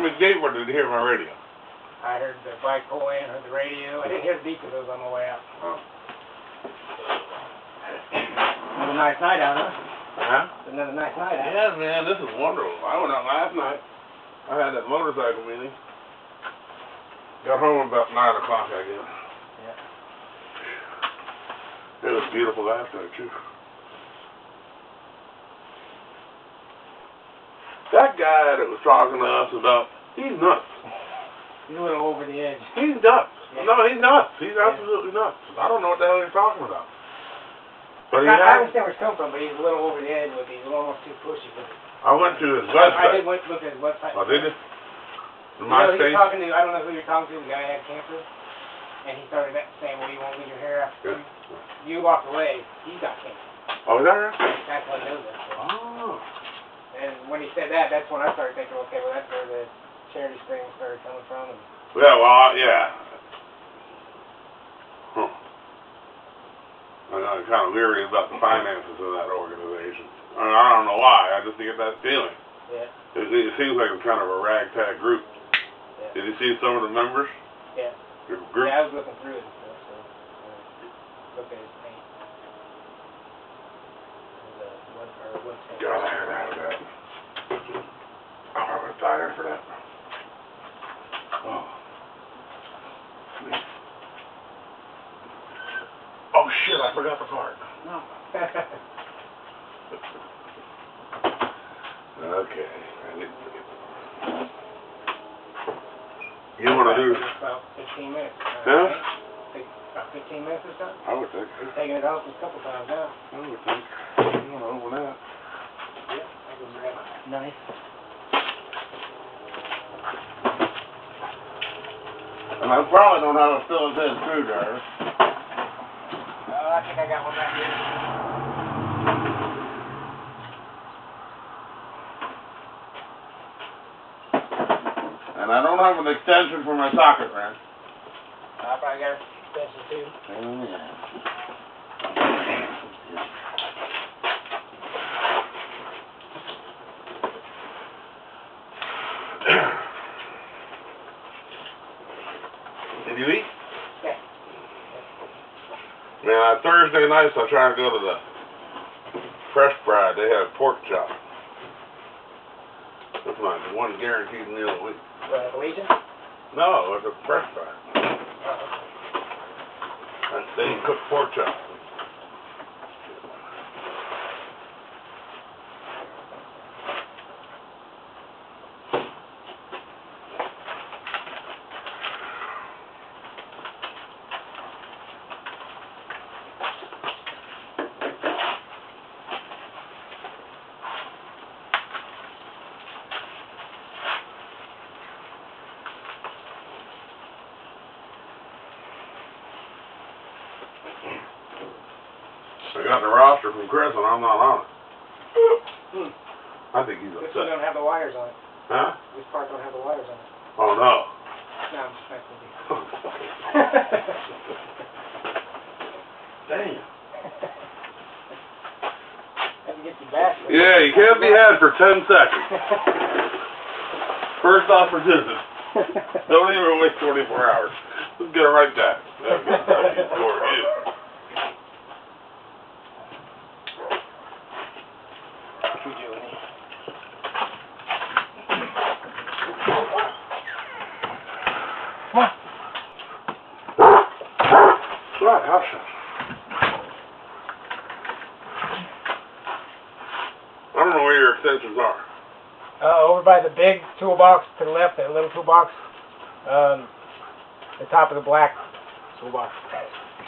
the gate, or did you hear my radio? I heard the bike pull in, heard the radio. I didn't hear the beat because I was on my way out. Oh. Another nice night out, huh? Huh? Another nice night out. Yeah, man, this is wonderful. I went out last night. I had that motorcycle meeting. Got home about 9 o'clock, I guess. Yeah. It was beautiful last night, too. That guy that was talking to us about, he's nuts. He's a little over the edge. He's nuts. Yeah. No, he's nuts. He's absolutely nuts. I don't know what the hell he's talking about. But I understand where he's coming from, but he's a little over the edge with it. He's almost too pushy with it. I went to his website. I did went to look at his website. Oh, did you? I don't know who you're talking to, the guy had cancer, and he started saying, well, you won't lose your hair after you walked away. He's got cancer. Oh, is that right? That's what he knows that. Oh. And when he said that, that's when I started thinking, okay, well, that's where the charity thing started coming from. And Yeah, well, yeah. Huh. I'm kind of leery about the finances of that organization. I mean, I don't know why. I just get that feeling. Yeah. It seems like it's kind of a ragtag group. Yeah. Did you see some of the members? Yeah. Your group? Yeah, I was looking through it and stuff, so look at his paint. Website. God, I heard out of that. Oh, I would die there for that. Oh. Oh shit, I forgot the part. No. Okay, I didn't forget that. You want to do? About 15 minutes. Huh? About 15 minutes or so? I would think. He's taking it off a couple times now. I would think. You want to open that? Yeah, I can grab my knife. And I probably don't have a Phillips head screwdriver. I think I got one right here. And I don't have an extension for my socket wrench. I probably got an extension too. Oh, yeah. Did you eat? Yeah. Yeah, Thursday nights I try to go to the Fresh Fry. They have pork chop. That's my one guaranteed meal a week. Legion? No, it's a Fresh Fry. They cook pork chop. I got the roster from Chris and I'm not on it. I think he's This upset. one don't have the wires on it. Huh? This part don't have the wires on it. Oh no. No, I'm just messing with you. Damn. Had to get you back. Yeah, you can't be had for 10 seconds. First opportunity. Don't even wait 24 hours. Let's get it right back. That's good for you. What you doing? Come on. Right, hush. I don't know where your extensions are. Over by the big toolbox to the left, that little toolbox. The top of the black toolbox.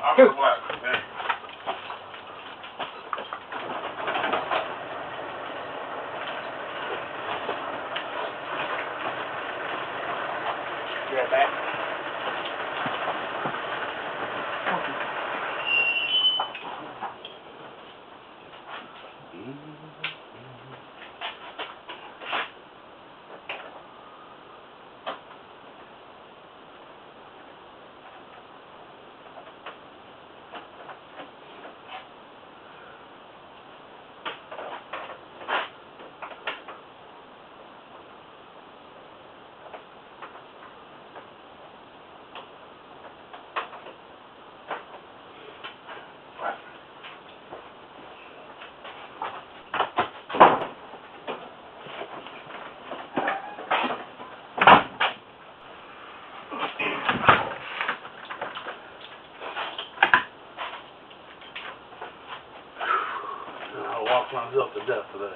I'm the black, man. You got that? I walked myself to death today.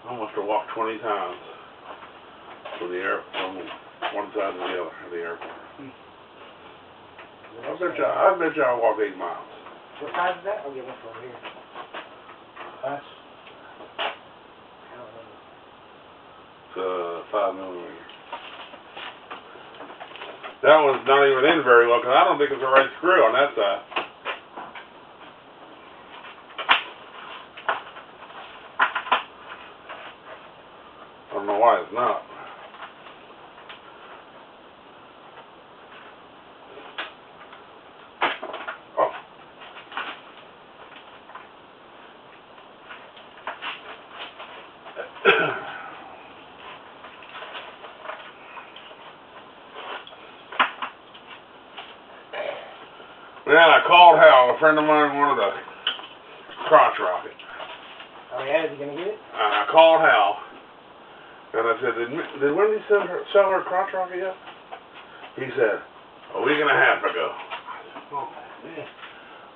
I must have walked 20 times from one side to the other of the airport. I bet you I walked 8 miles. What size is that? I'll get one from over here. That's, I don't know. It's 5 millimeter. That one's not even in very well because I don't think it's the right screw on that side. I don't know why it's not. Oh. Well, I called Hal. A friend of mine wanted a crotch rocket. Oh yeah, is he gonna get it? And I called Hal. And I said, did Wendy sell her crotch rocket yet? He said, a week and a half ago. Oh, man.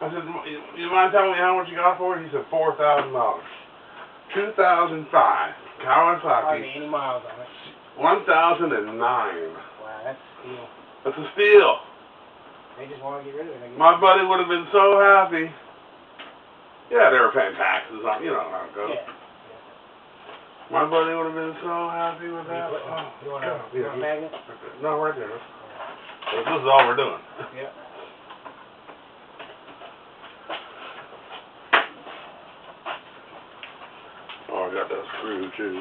I said, you mind telling me how much you got for it? He said, $4,000. 2005 Kawasaki. Hardly any miles on it. 1009. Wow, that's a steal. That's a steal. They just want to get rid of it. My buddy would have been so happy. Yeah, they were paying taxes on, you know how it goes. Yeah. My buddy would have been so happy with that. You want a magnet? No, right there. So this is all we're doing. Yeah. Oh, I got that screw too.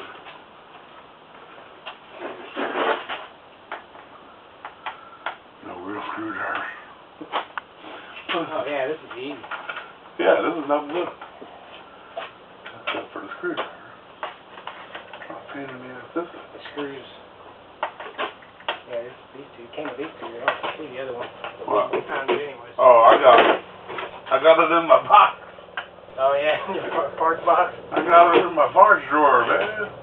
No real screwdriver. Oh yeah, this is easy. Yeah, this is nothing good. Except for the screwdriver. Pain in the ass. This The screws. Yeah, these two. Came with these two. I don't see the other one. What? We found it anyways. Oh, I got it. I got it in my box. Oh yeah, your parts box. I got it in my parts drawer, man.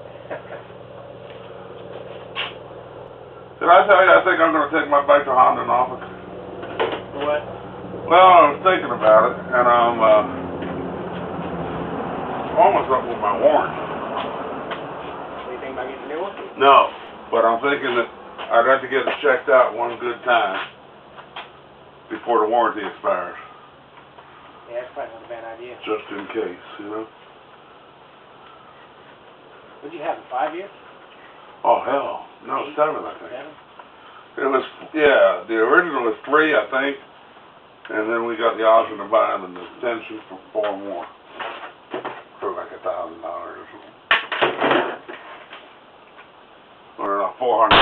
Did I tell you I think I'm going to take my bike to Honda and office? What? Well, I was thinking about it, and I'm almost up with my warranty. What do you think about getting a new one? No, but I'm thinking that I'd have to get it checked out one good time before the warranty expires. Yeah, that's probably not a bad idea. Just in case, you know? What'd you have, a 5 year? Oh, hell. No, 7, I think. 7? It was, yeah, the original was 3, I think. And then we got the option to buy an extension for 4 more. For like $1,000 or something. Or not, 400.